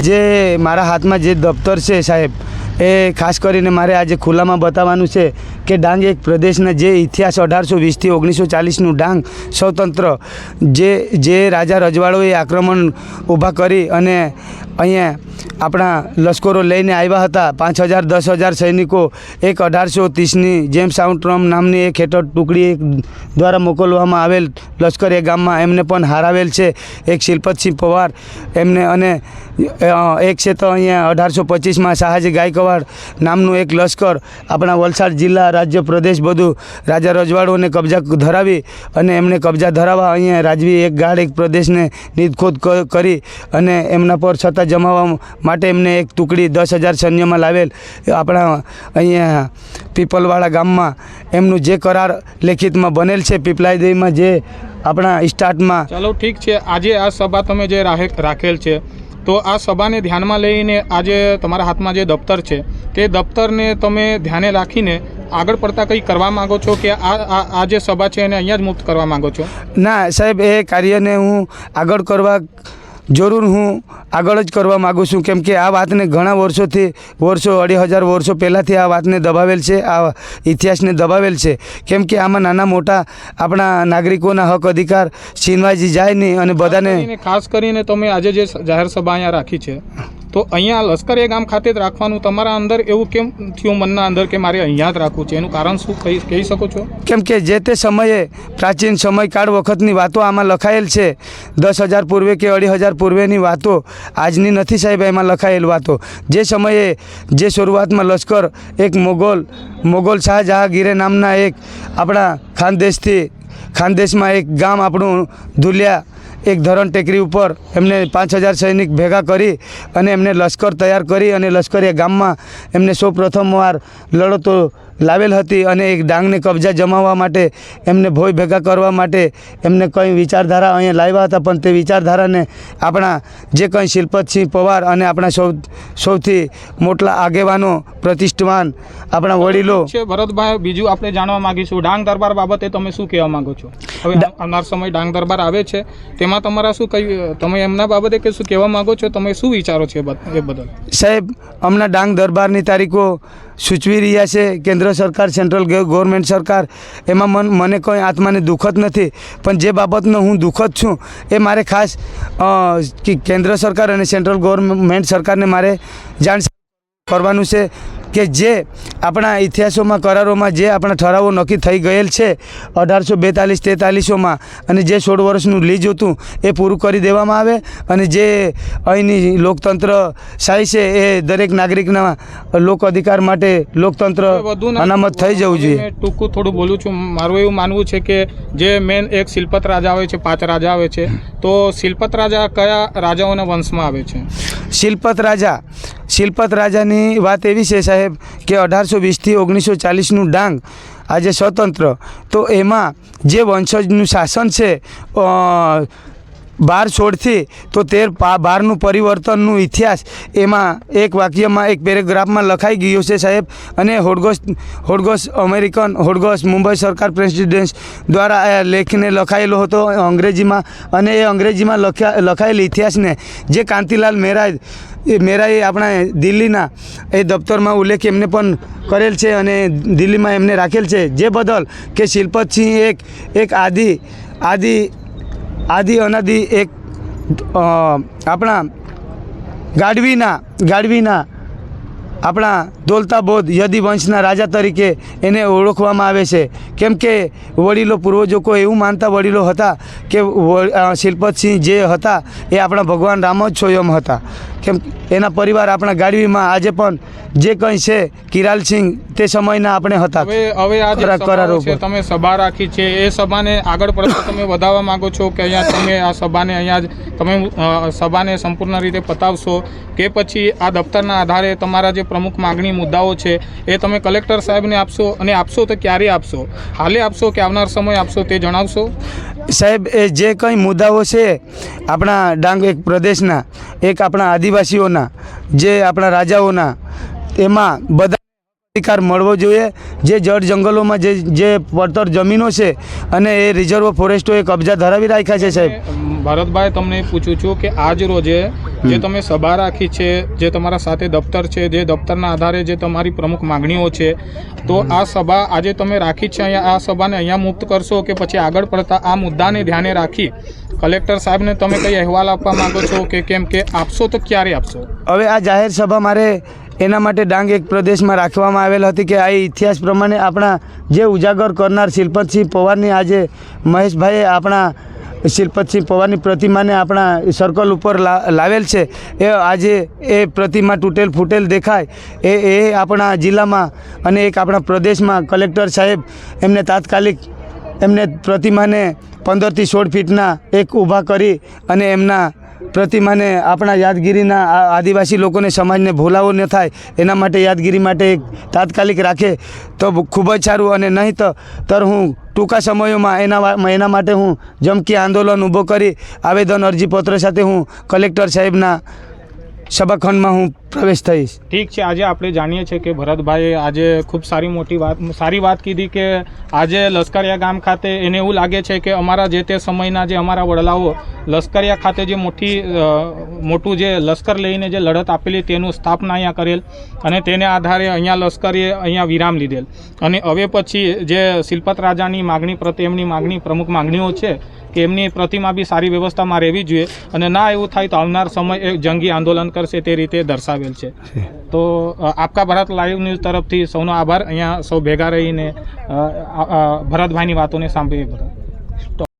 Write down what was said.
જે મારા હાથમાં જે દફતર છે સાહેબ, એ ખાસ કરીને મારે આજે ખુલ્લામાં બતાવવાનું છે કે ડાંગ એક પ્રદેશના જે ઇતિહાસ 1820થી 1940નું ડાંગ સ્વતંત્ર જે રાજા રજવાડોએ આક્રમણ ઊભા કરી અને અહીંયા આપણા લશ્કરો લઈને આવ્યા હતા 5000 10,000 સૈનિકો એક 1830ની જેમ્સ આઉટ્રમ નામની એક હેઠળ ટુકડી દ્વારા મોકલવામાં આવેલ લશ્કર એ ગામમાં એમને પણ હારાવેલ છે. એક શિલ્પતસિંહ પવાર એમને અને એક છે તો અહીંયા 1825માં શાહજી ગાયકવાડ નામનું એક લશ્કર આપણા વલસાડ જિલ્લા રાજ્ય પ્રદેશ બધું રાજા રજવાડોને કબજા ધરાવી અને એમને કબજા ધરાવવા અહીંયા રાજવી એક ગાઢ એક પ્રદેશને નીદખોદ કરી અને એમના પર સત્તા જમાવવા માટે એમને એક ટુકડી 10,000 સૈન્યમાં લાવેલ. આપણા અહીંયા પીપલવાડા ગામમાં એમનું જે કરાર લેખિતમાં બનેલ છે પીપલાઈદેવીમાં જે આપણા સ્ટાર્ટમાં. ચાલો ઠીક છે. આજે આ સભા તમે જે રાખેલ છે તો આ સભાને ધ્યાનમાં લઈને આજે તમારા હાથમાં જે દફતર છે તે દફતરને તમે ધ્યાને રાખીને આગળ પડતા કંઈ કરવા માગો છો કે આ જે સભા છે એને અહીંયા જ મુક્ત કરવા માગો છો? ના સાહેબ, એ કાર્યને હું આગળ કરવા જરૂર હું આગળ જ કરવા માગું છું, કેમ કે આ વાતને ઘણા વર્ષોથી 2,500 વર્ષો પહેલાંથી આ વાતને દબાવેલ છે, આ ઇતિહાસને દબાવેલ છે. કેમ કે આમાં નાના મોટા આપણા નાગરિકોના હક અધિકાર છીનવાઈ જાય નહીં અને બધાને. ખાસ કરીને તમે આજે જે જાહેર સભા અહીંયા રાખી છે તો અહીંયા લશ્કર એ ગામ ખાતે જ રાખવાનું તમારા અંદર એવું કેમ થયું મનના અંદર કે મારે અહીંયા જ રાખવું છે? એનું કારણ શું કહી શકો છો? કેમ કે જે તે સમયે પ્રાચીન સમયકાળ વખતની વાતો આમાં લખાયેલ છે. 10,000 પૂર્વે કે 2,500 પૂર્વેની વાતો આજની નથી સાહેબ. એમાં લખાયેલ વાતો જે સમયે જે શરૂઆતમાં લશ્કર એક મોગલ શાહજહાંગીરે નામના એક આપણા ખાનદેશમાં એક ગામ આપણું ધુલિયા એક ધરણ ટેકરી ઉપર એમને 5,000 સૈનિક ભેગા કરી અને એમને લશ્કર તૈયાર કરી અને લશ્કરી ગામમાં એમને સૌ પ્રથમવાર લડતો લાવેલ હતી અને એક ડાંગને કબજા જમાવવા માટે એમને ભોય ભેગા કરવા માટે એમને કંઈ વિચારધારા અહીંયા લાવ્યા હતા. પણ તે વિચારધારાને આપણા જે કંઈ શિલ્પતસિંહ પવાર અને આપણા સૌથી મોટા આગેવાનો પ્રતિષ્ઠાવાન આપણા વડીલો છે. ભરતભાઈ, બીજું આપણે જાણવા માગીશું ડાંગ દરબાર બાબતે તમે શું કહેવા માગો છો? હવે આવનાર સમય ડાંગ દરબાર આવે છે તેમાં તમારા શું તમે એમના બાબતે કે શું કહેવા માગો છો? તમે શું વિચારો છો એ બદલ? સાહેબ, હમણાં ડાંગ દરબારની તારીખો સૂચવી રહ્યા છે કેન્દ્ર સરકાર, સેન્ટ્રલ ગવર્મેન્ટ સરકાર. એમાં મને કોઈ આત્માને દુઃખ જ નથી, પણ જે બાબતનો હું દુઃખ જ છું એ મારે ખાસ કેન્દ્ર સરકાર અને સેન્ટ્રલ ગવર્મેન્ટ સરકારને મારે જાણ કરવાનું છે કે જે આપણા ઇતિહાસોમાં કરારોમાં જે આપણા ઠરાવો નક્કી થઈ ગયેલ છે 1842-43માં અને જે 16 વર્ષનું લીજ હતું એ પૂરું કરી દેવામાં આવે અને જે અહીંની લોકતંત્ર શાહી છે એ દરેક નાગરિકના લોક અધિકાર માટે લોકતંત્ર અનામત થઈ જવું જોઈએ. ટૂંકું થોડું બોલું છું. મારું એવું માનવું છે કે જે મેન એક શિલ્પત રાજા હોય છે, 5 રાજા આવે છે, તો શિલ્પત રાજા કયા રાજાઓના વંશમાં આવે છે? શિલ્પત રાજાની વાત એવી છે સાહેબ કે 1820થી 1940નું ડાંગ આજે સ્વતંત્ર, તો એમાં જે વંશજનું શાસન છે 1216થી તો 13-12નું પરિવર્તનનું ઇતિહાસ એમાં એક વાક્યમાં એક પેરેગ્રાફમાં લખાઈ ગયો છે સાહેબ. અને હોડગોસ મુંબઈ સરકાર પ્રેસિડેન્સ દ્વારા આ લેખને લખાયેલો હતો અંગ્રેજીમાં અને એ અંગ્રેજીમાં લખાયેલ ઇતિહાસને જે કાંતિલાલ મેરાએ આપણા દિલ્હીના એ દફતરમાં ઉલ્લેખ એમને પણ કરેલ છે અને દિલ્હીમાં એમને રાખેલ છે. જે બદલ કે શિલ્પતસિંહ એક આદિ અનાદિ એક આપણા ગાઢવીના આપણા દૌલતાબોધ યદી વંશના રાજા તરીકે એને ઓળખવામાં આવે છે. કેમ કે વડીલો પૂર્વજો કોઈ એવું માનતા વડીલો હતા કે શિલ્પતસિંહ જે હતા એ આપણા ભગવાન રામ જ સ્વયં હતા. કેમ એના પરિવાર આપણા ગાઢવીમાં આજે પણ જે કંઈ છે કિરાલસિંહ તે સમયના આપણે હતા. હવે આ કરારો તમે સભા રાખી છે એ સભાને આગળ પડતા તમે વધારવા માંગો છો કે અહીંયા તમે આ સભાને અહીંયા જ તમે સભાને સંપૂર્ણ રીતે પતાવશો કે પછી આ દફતરના આધારે તમારા જે પ્રમુખ માગણી મુદ્દાઓ છે એ તમે કલેક્ટર સાહેબને આપશો અને આપશો તો ક્યારે આપશો? હાલે આપશો કે આવનાર સમય આપશો તે જણાવશો? સાહેબ, એ જે કંઈ મુદ્દાઓ છે આપણા ડાંગ એક પ્રદેશના એક આપણા આદિવાસીઓના જે આપણા રાજાઓના એમાં બધા અધિકાર મળવો જોઈએ. જે જળ જંગલોમાં જે પડતર જમીનો છે અને એ રિઝર્વ ફોરેસ્ટોએ કબજા ધરાવી રાખ્યા છે સાહેબ. ભરતભાઈ, તમને પૂછું છું કે આજ રોજે જે તમે સભા રાખી છે, જે તમારા સાથે દફતર છે, જે દફતરના આધારે જે તમારી પ્રમુખ માગણીઓ છે, તો આ સભા આજે તમે રાખી છે, અહીંયા આ સભાને અહીંયા મુક્ત કરશો કે પછી આગળ પડતા આ મુદ્દાને ધ્યાને રાખી કલેક્ટર સાહેબને તમે કંઈ અહેવાલ આપવા માંગો છો કે કેમ કે આપશો તો ક્યારે આપશો? હવે આ જાહેર સભા મારે એના માટે ડાંગ એક પ્રદેશમાં રાખવામાં આવેલ હતી કે આ ઇતિહાસ પ્રમાણે આપણા જે ઉજાગર કરનાર શિલ્પતસિંહ પવારની આજે મહેશભાઈએ આપણા શિલ્પતસિંહ પવારની પ્રતિમાને આપણા સર્કલ ઉપર લાવેલ છે. એ આજે એ પ્રતિમા તૂટેલ ફૂટેલ દેખાય એ આપણા જિલ્લામાં અને એક આપણા પ્રદેશમાં કલેક્ટર સાહેબ એમને તાત્કાલિક એમને પ્રતિમાને 15 થી 16 ફીટના એક ઊભા કરી અને એમના પ્રતિમાને આપણા યાદગીરીના આદિવાસી લોકોને સમાજને ભૂલાવો ન થાય એના માટે યાદગીરી માટે એક તાત્કાલિક રાખે તો ખૂબ જ સારું. અને નહીં તો હું ટૂંકા સમયોમાં એના માટે હું જમકી આંદોલન ઊભો કરી આવેદન અરજીપત્ર સાથે હું કલેક્ટર સાહેબના સભાખંડમાં હું પ્રવેશ થઈશ. ઠીક છે. આજે આપણે જાણીએ છીએ કે ભરતભાઈએ આજે ખૂબ સારી વાત કીધી કે આજે લશ્કરિયા ગામ ખાતે એને એવું લાગે છે કે અમારા જે તે સમયના જે અમારા વડલાઓ લશ્કરિયા ખાતે જે મોટું જે લશ્કર લઈને જે લડત આપેલી તેનું સ્થાપના અહીંયા કરેલ અને તેને આધારે અહીંયા લશ્કરીએ અહીંયા વિરામ લીધેલ અને હવે પછી જે શિલ્પત રાજાની માગણી પ્રત્યે એમની માગણી પ્રમુખ માગણીઓ છે કે એમની પ્રતિમા બી સારી વ્યવસ્થામાં રહેવી જોઈએ અને ના એવું થાય તો આવનાર સમય એક જંગી આંદોલન કરશે તે રીતે દર્શાવેલ છે. તો આપકા ભારત લાઈવ ન્યૂઝ તરફથી સૌનો આભાર. અહીંયા સૌ ભેગા રહીને ભરતભાઈની વાતોને સાંભળી.